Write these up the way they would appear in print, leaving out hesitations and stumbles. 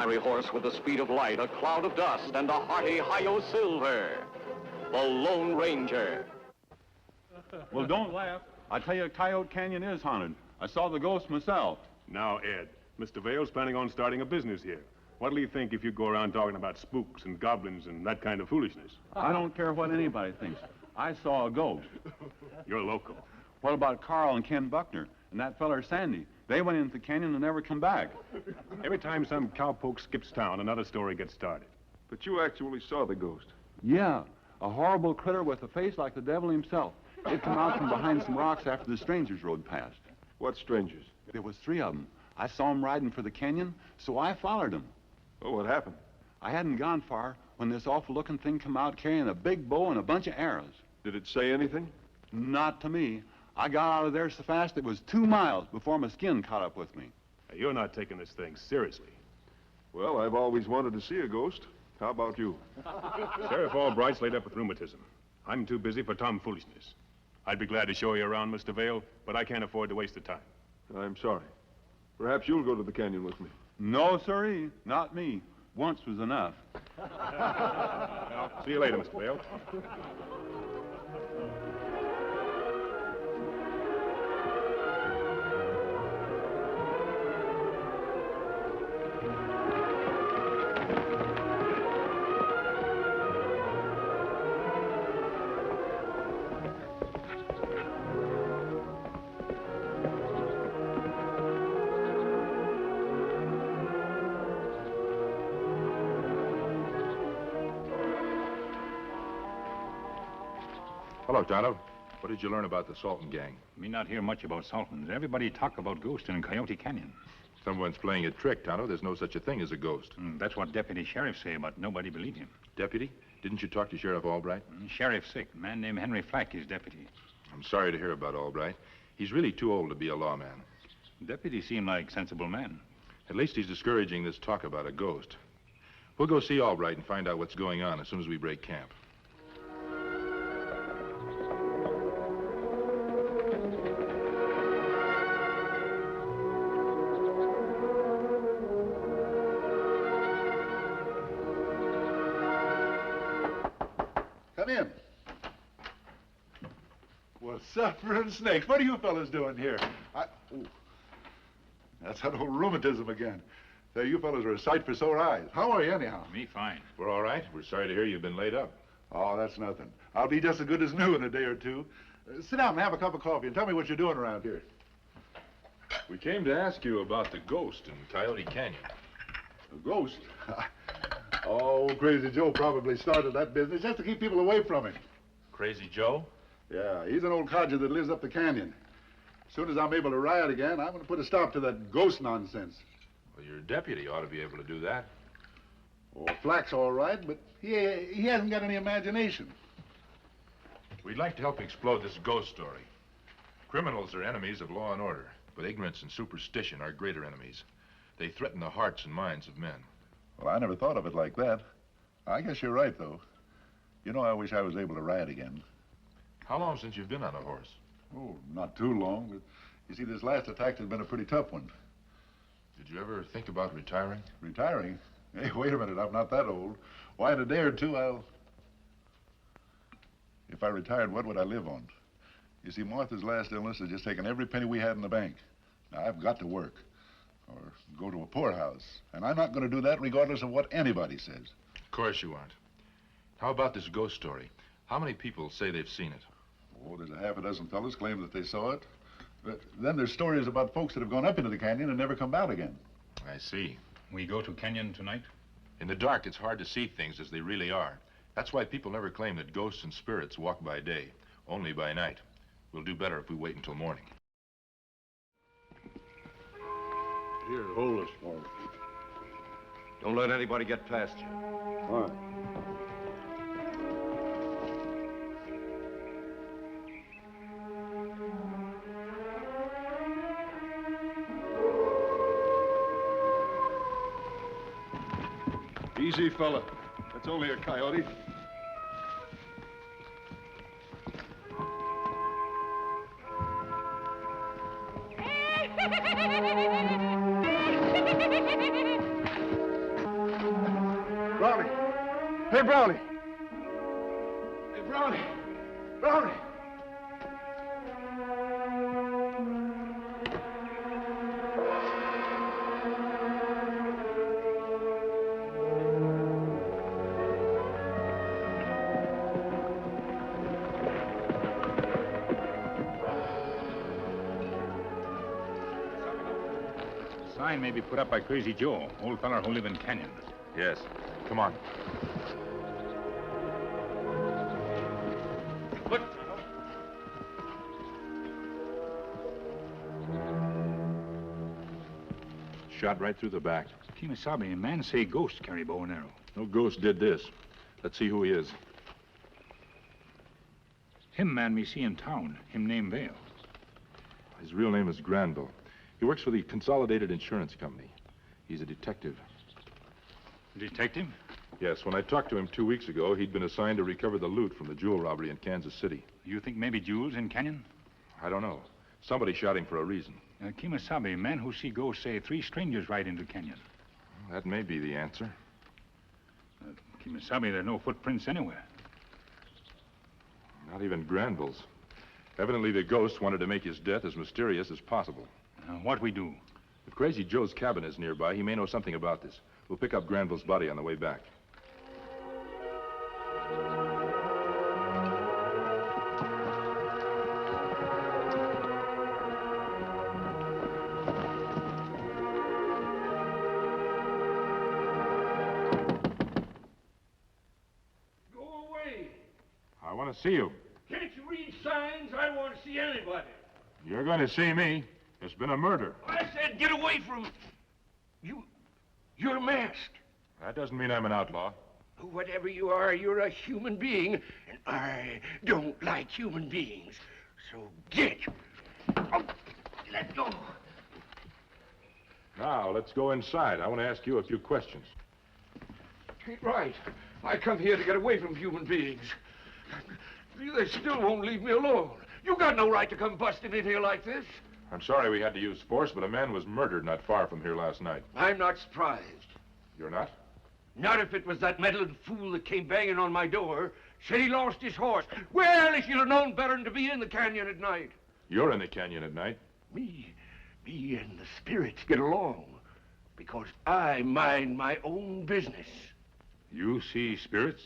fiery horse with the speed of light, a cloud of dust, and a hearty hi-yo silver. The Lone Ranger. Well, don't laugh. I tell you, Coyote Canyon is haunted. I saw the ghost myself. Now, Ed, Mr. Vale's planning on starting a business here. What'll he think if you go around talking about spooks and goblins and that kind of foolishness? I don't care what anybody thinks. I saw a ghost. You're local. What about Carl and Ken Buckner and that feller Sandy? They went into the canyon and never come back. Every time some cowpoke skips town, another story gets started. But you actually saw the ghost. Yeah, a horrible critter with a face like the devil himself. It came out from behind some rocks after the strangers rode past. What strangers? There was 3 of them. I saw them riding for the canyon, so I followed them. Oh, what happened? I hadn't gone far when this awful-looking thing come out carrying a big bow and a bunch of arrows. Did it say anything? Not to me. I got out of there so fast it was 2 miles before my skin caught up with me. Now, you're not taking this thing seriously. Well, I've always wanted to see a ghost. How about you? Sheriff Albright's laid up with rheumatism. I'm too busy for tomfoolishness. I'd be glad to show you around, Mr. Vale, but I can't afford to waste the time. I'm sorry. Perhaps you'll go to the canyon with me. No, sirree, not me. Once was enough. Well, see you later, Mr. Vale. Hello, Tonto. What did you learn about the Sultan gang? Me not hear much about Sultans. Everybody talk about ghosts in Coyote Canyon. Someone's playing a trick, Tonto. There's no such a thing as a ghost. That's what Deputy Sheriff say, but nobody believe him. Deputy? Didn't you talk to Sheriff Albright? Sheriff sick. Man named Henry Flack is deputy. I'm sorry to hear about Albright. He's really too old to be a lawman. Deputy seem like sensible man. At least he's discouraging this talk about a ghost. We'll go see Albright and find out what's going on as soon as we break camp. Come in. Well, suffering snakes, what are you fellas doing here? That's that old rheumatism again. Say, you fellas are a sight for sore eyes. How are you, anyhow? Me fine. We're all right. We're sorry to hear you've been laid up. Oh, that's nothing. I'll be just as good as new in a day or two. Sit down and have a cup of coffee and tell me what you're doing around here. We came to ask you about the ghost in Coyote Canyon. A ghost? Oh, Crazy Joe probably started that business just to keep people away from him. Crazy Joe? Yeah, he's an old codger that lives up the canyon. As soon as I'm able to ride again, I'm going to put a stop to that ghost nonsense. Well, your deputy ought to be able to do that. Oh, Flack's all right, but he hasn't got any imagination. We'd like to help explode this ghost story. Criminals are enemies of law and order, but ignorance and superstition are greater enemies. They threaten the hearts and minds of men. Well, I never thought of it like that. I guess you're right, though. You know, I wish I was able to ride again. How long since you've been on a horse? Oh, not too long, but you see, this last attack has been a pretty tough one. Did you ever think about retiring? Retiring? Hey, wait a minute, I'm not that old. Why, in a day or two, If I retired, what would I live on? You see, Martha's last illness has just taken every penny we had in the bank. Now, I've got to work. Or go to a poorhouse. And I'm not going to do that regardless of what anybody says. Of course you aren't. How about this ghost story? How many people say they've seen it? Oh, there's a half a dozen fellas claim that they saw it. But then there's stories about folks that have gone up into the canyon and never come out again. I see. We go to canyon tonight? In the dark, it's hard to see things as they really are. That's why people never claim that ghosts and spirits walk by day, only by night. We'll do better if we wait until morning. Here, hold this for me. Don't let anybody get past you. All right. Easy, fella. That's only a coyote. Hey, Brownie! Hey, Brownie! Brownie! Sign may be put up by Crazy Joe, old feller who live in Canyon. Yes. Come on. But Shot right through the back. Kemo Sabe, man say ghost carry bow and arrow. No ghost did this. Let's see who he is. Him man me see in town. Him name Vale. His real name is Granville. He works for the Consolidated Insurance Company. He's a detective. Detective? Yes, when I talked to him 2 weeks ago, he'd been assigned to recover the loot from the jewel robbery in Kansas City. You think maybe jewels in Canyon? I don't know. Somebody shot him for a reason. Kemo Sabe, man who see ghosts say 3 strangers ride into Canyon. That may be the answer. Kemo Sabe, there are no footprints anywhere. Not even Granville's. Evidently, the ghost wanted to make his death as mysterious as possible. What we do? If Crazy Joe's cabin is nearby, he may know something about this. We'll pick up Granville's body on the way back. Go away. I want to see you. Can't you read signs? I don't want to see anybody. You're going to see me. There's been a murder. I said get away from you're masked. That doesn't mean I'm an outlaw. Whatever you are, you're a human being, and I don't like human beings. So get. Oh, let go. Now, let's go inside. I want to ask you a few questions. Ain't right. I come here to get away from human beings. They still won't leave me alone. You got no right to come busting in here like this. I'm sorry we had to use force, but a man was murdered not far from here last night. I'm not surprised. You're not? Not if it was that meddling fool that came banging on my door, said he lost his horse. Well, if you'd have known better than to be in the canyon at night. You're in the canyon at night? Me and the spirits get along because I mind my own business. You see spirits?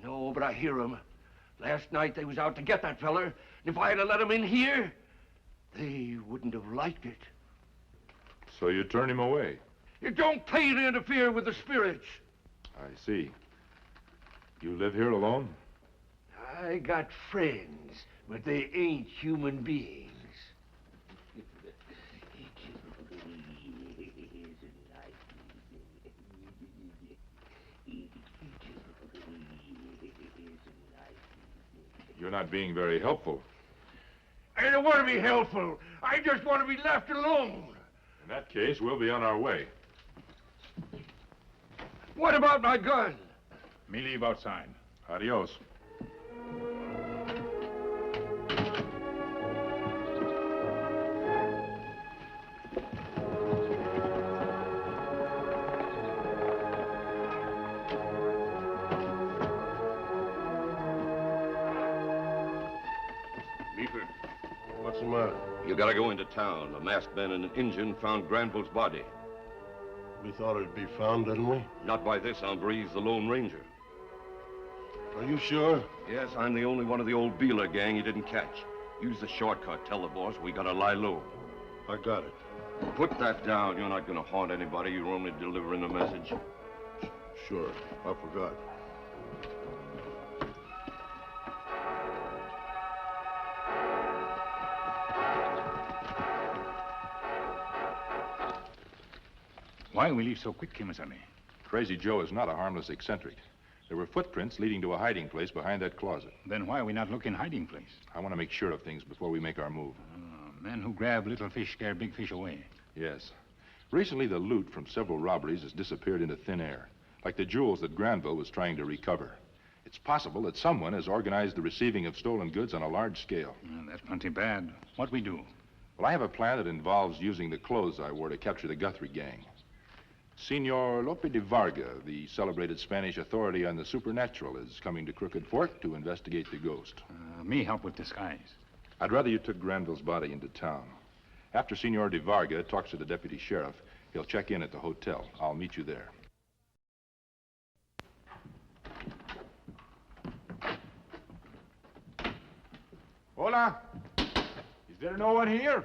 No, but I hear them. Last night they was out to get that feller, and if I'd have let them in here, they wouldn't have liked it. So you turned him away? It don't pay to interfere with the spirits. I see. You live here alone? I got friends, but they ain't human beings. You're not being very helpful. I don't want to be helpful. I just want to be left alone. In that case, we'll be on our way. What about my gun? Me leave outside. Adios. What's the matter? You gotta go into town. A masked man and an Injun found Granville's body. We thought it'd be found, didn't we? Not by this hombre, he's the Lone Ranger. Are you sure? Yes, I'm the only one of the old Beeler gang he didn't catch. Use the shortcut. Tell the boss we gotta lie low. I got it. Put that down. You're not gonna haunt anybody. You're only delivering a message. Sure. I forgot. Why we leave so quick, Kemo Sabe? Crazy Joe is not a harmless eccentric. There were footprints leading to a hiding place behind that closet. Then why we not look in hiding place? I want to make sure of things before we make our move. Men who grab little fish scare big fish away. Yes. Recently, the loot from several robberies has disappeared into thin air, like the jewels that Granville was trying to recover. It's possible that someone has organized the receiving of stolen goods on a large scale. That's plenty bad. What we do? Well, I have a plan that involves using the clothes I wore to capture the Guthrie gang. Senor Lope de Varga, the celebrated Spanish authority on the supernatural, is coming to Crooked Fork to investigate the ghost. Me help with disguise. I'd rather you took Granville's body into town. After Senor de Varga talks to the deputy sheriff, he'll check in at the hotel. I'll meet you there. Hola. Is there no one here?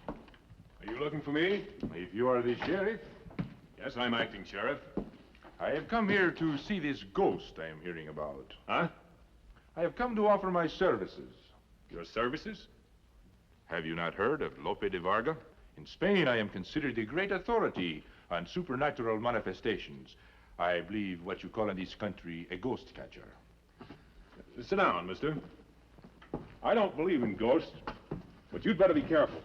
Are you looking for me? If you are the sheriff, Yes, I'm acting sheriff. I have come here to see this ghost I am hearing about. Huh? I have come to offer my services. Your services? Have you not heard of Lope de Varga? In Spain, I am considered a great authority on supernatural manifestations. I believe what you call in this country a ghost catcher. Sit down, mister. I don't believe in ghosts, but you'd better be careful.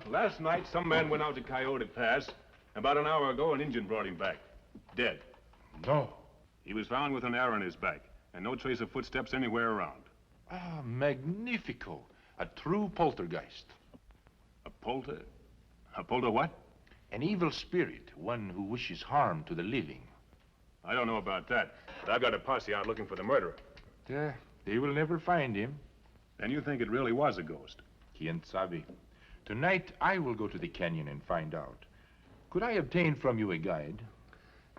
Last night, some man went out to Coyote Pass. About an hour ago, an Indian brought him back, dead. No. He was found with an arrow in his back, and no trace of footsteps anywhere around. Ah, magnifico. A true poltergeist. A polter? A polter what? An evil spirit, one who wishes harm to the living. I don't know about that, but I've got a posse out looking for the murderer. They will never find him. And you think it really was a ghost? Quien sabe. Tonight, I will go to the canyon and find out. Could I obtain from you a guide?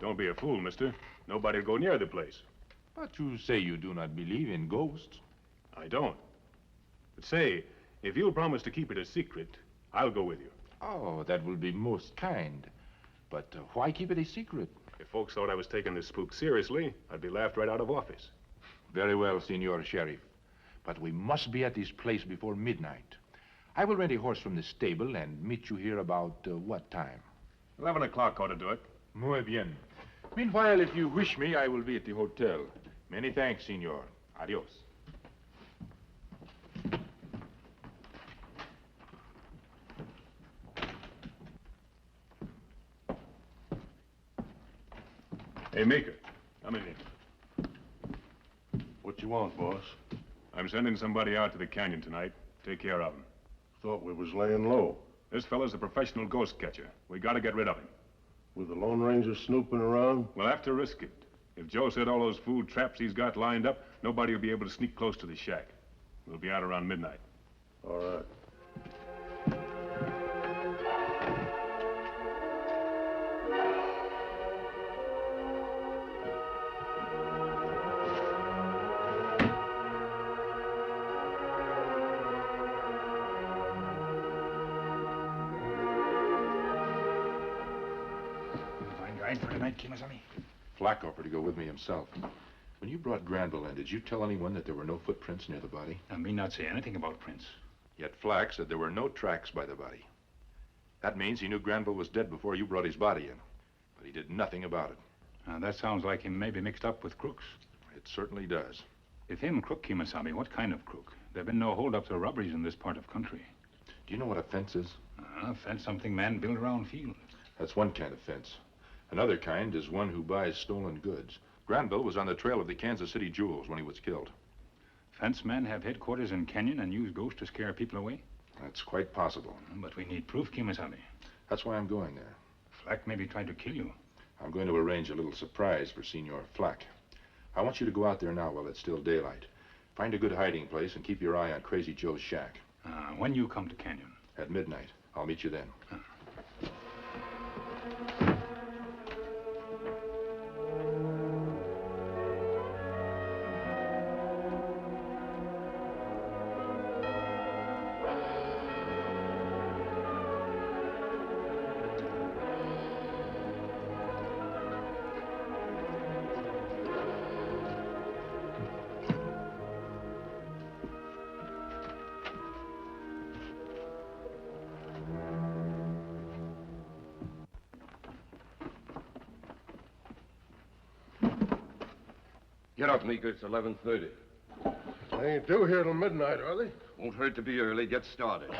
Don't be a fool, mister. Nobody'll go near the place. But you say you do not believe in ghosts. I don't. But say, if you'll promise to keep it a secret, I'll go with you. Oh, that will be most kind. But why keep it a secret? If folks thought I was taking this spook seriously, I'd be laughed right out of office. Very well, Senor Sheriff. But we must be at this place before midnight. I will rent a horse from the stable and meet you here about what time? 11 o'clock ought to do it. Muy bien. Meanwhile, if you wish me, I will be at the hotel. Many thanks, Senor. Adios. Hey, Meeker, come in here. What you want, boss? I'm sending somebody out to the canyon tonight. Take care of him. Thought we was laying low. This fella's a professional ghost catcher. We gotta get rid of him. With the Lone Ranger snooping around? We'll have to risk it. If Joe said all those food traps he's got lined up, nobody will be able to sneak close to the shack. We'll be out around midnight. All right. Guide for tonight, Kemo Sabe? Flack offered to go with me himself. When you brought Granville in, did you tell anyone that there were no footprints near the body? I mean not say anything about prints. Yet Flack said there were no tracks by the body. That means he knew Granville was dead before you brought his body in. But he did nothing about it. That sounds like him maybe mixed up with crooks. It certainly does. If him crook, Kemo Sabe, what kind of crook? There have been no holdups or robberies in this part of country. Do you know what a fence is? A fence, something man build around field. That's one kind of fence. Another kind is one who buys stolen goods. Granville was on the trail of the Kansas City jewels when he was killed. Fence men have headquarters in Canyon and use ghosts to scare people away? That's quite possible. But we need proof, Kemo Sabe. That's why I'm going there. Flack maybe tried to kill you. I'm going to arrange a little surprise for Senor Flack. I want you to go out there now while it's still daylight. Find a good hiding place and keep your eye on Crazy Joe's shack. When you come to Canyon? At midnight. I'll meet you then. Get up, Meeker. It's 11:30. They ain't due here till midnight, are they? Won't hurt to be early. Get started.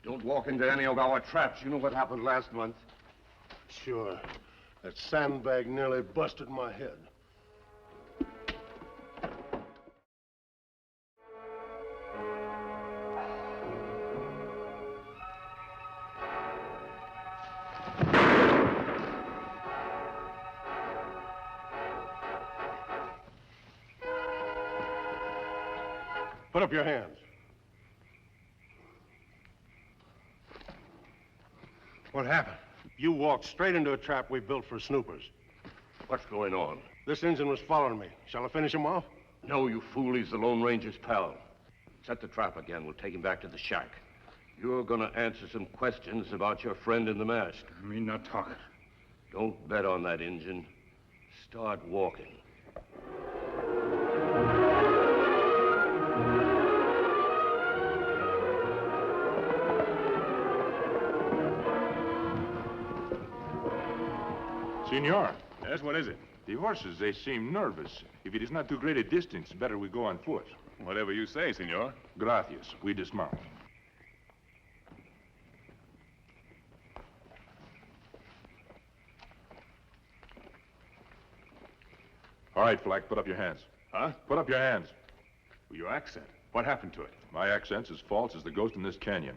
Don't walk into any of our traps. You know what happened last month. Sure. That sandbag nearly busted my head. Put up your hands. What happened? You walked straight into a trap we built for snoopers. What's going on? This engine was following me. Shall I finish him off? No, you fool. He's the Lone Ranger's pal. Set the trap again. We'll take him back to the shack. You're gonna answer some questions about your friend in the mask. Me not talk. Don't bet on that engine. Start walking. Senor, Yes, what is it? the horses, they seem nervous. If it is not too great a distance, better we go on foot. Whatever you say, senor. Gracias. We dismount. All right, Flack, put up your hands. Huh? Put up your hands. Your accent. What happened to it? My accent's as false as the ghost in this canyon.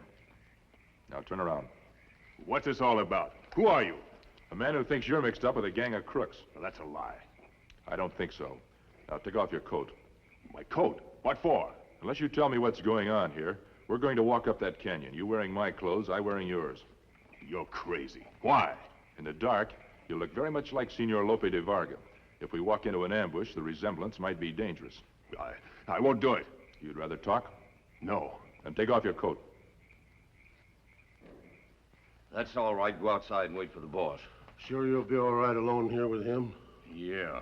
Now turn around. What's this all about? Who are you? A man who thinks you're mixed up with a gang of crooks. Well, that's a lie. I don't think so. Now take off your coat. My coat? What for? Unless you tell me what's going on here, we're going to walk up that canyon. You wearing my clothes, I wearing yours. You're crazy. Why? In the dark, you look very much like Senor Lope de Varga. If we walk into an ambush, the resemblance might be dangerous. I won't do it. You'd rather talk? No. Then take off your coat. That's all right. Go outside and wait for the boss. Sure you'll be all right alone here with him? Yeah.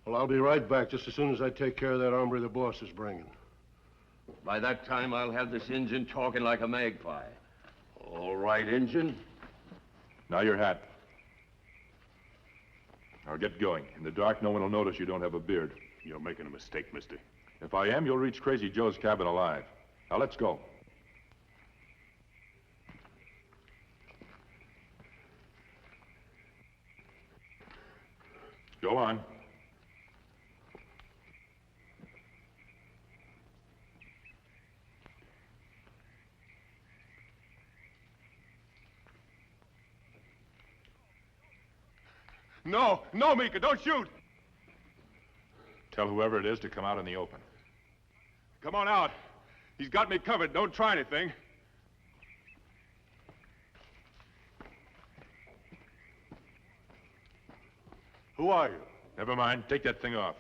Well, I'll be right back just as soon as I take care of that hombre the boss is bringing. By that time, I'll have this engine talking like a magpie. All right, engine? Now your hat. Now get going. In the dark, no one will notice you don't have a beard. You're making a mistake, mister. If I am, you'll reach Crazy Joe's cabin alive. Now let's go. Go on. No, Mika, don't shoot! Tell whoever it is to come out in the open. Come on out. He's got me covered. Don't try anything. Who are you? Never mind. Take that thing off.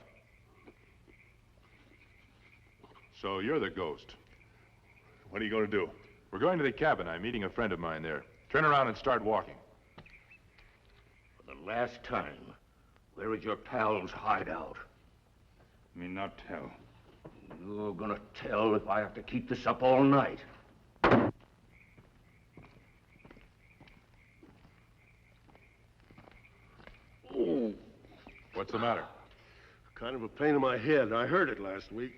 So you're the ghost. What are you going to do? We're going to the cabin. I'm meeting a friend of mine there. Turn around and start walking. For the last time, where is your pal's hideout? Me not tell. You're gonna tell if I have to keep this up all night. Oh. What's the matter? Kind of a pain in my head. I heard it last week.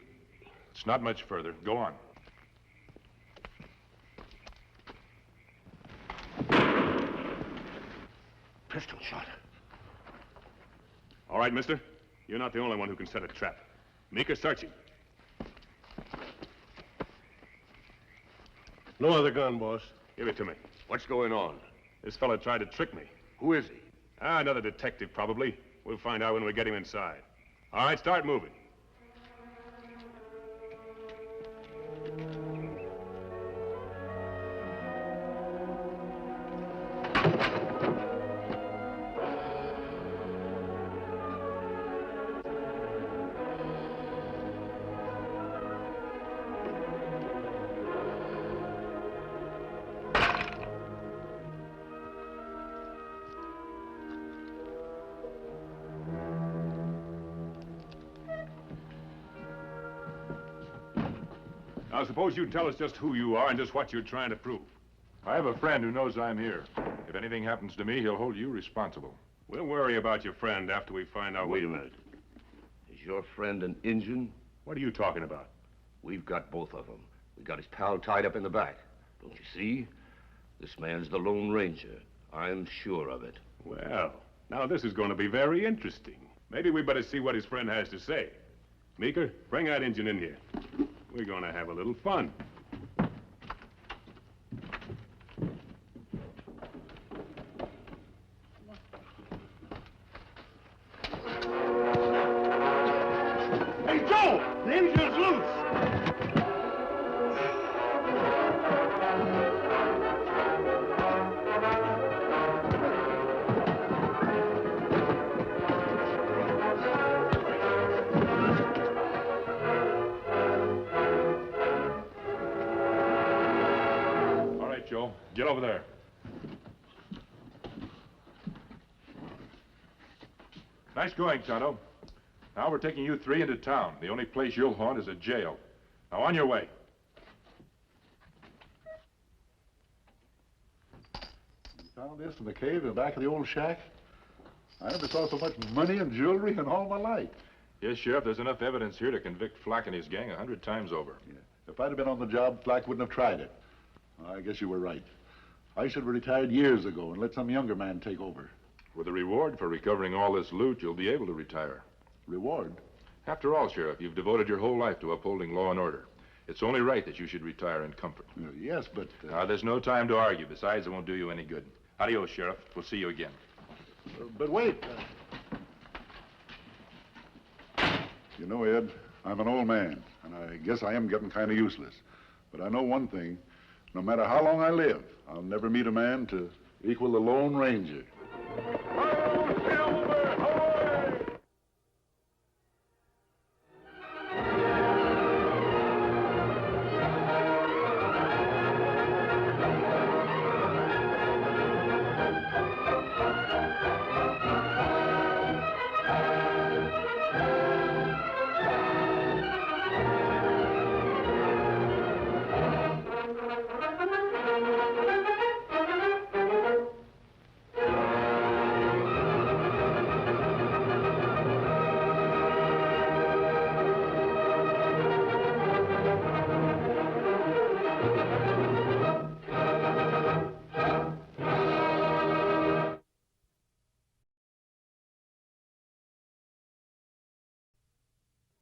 It's not much further. Go on. Pistol shot. All right, mister. You're not the only one who can set a trap. Mika, search him. No other gun, boss. Give it to me. What's going on? This fella tried to trick me. Who is he? Another detective, probably. We'll find out when we get him inside. All right, start moving. Now, suppose you tell us just who you are and just what you're trying to prove. I have a friend who knows I'm here. If anything happens to me, he'll hold you responsible. We'll worry about your friend after we find out Wait a minute. Is your friend an Injun? What are you talking about? We've got both of them. We got his pal tied up in the back. Don't you see? This man's the Lone Ranger. I'm sure of it. Well, now this is going to be very interesting. Maybe we better see what his friend has to say. Meeker, bring that engine in here. We're going to have a little fun. Hey, Joe! The engine's loose! Get over there. Nice going, Tonto. Now we're taking you three into town. The only place you'll haunt is a jail. Now, on your way. You found this in the cave in the back of the old shack? I never saw so much money and jewelry in all my life. Yes, Sheriff, there's enough evidence here to convict Flack and his gang 100 times over. Yeah. If I'd have been on the job, Flack wouldn't have tried it. I guess you were right. I should have retired years ago and let some younger man take over. With a reward for recovering all this loot, you'll be able to retire. Reward? After all, Sheriff, you've devoted your whole life to upholding law and order. It's only right that you should retire in comfort. Yes, but... There's no time to argue. Besides, it won't do you any good. Adios, Sheriff. We'll see you again. But wait. You know, Ed, I'm an old man, and I guess I am getting kind of useless. But I know one thing. No matter how long I live, I'll never meet a man to equal the Lone Ranger.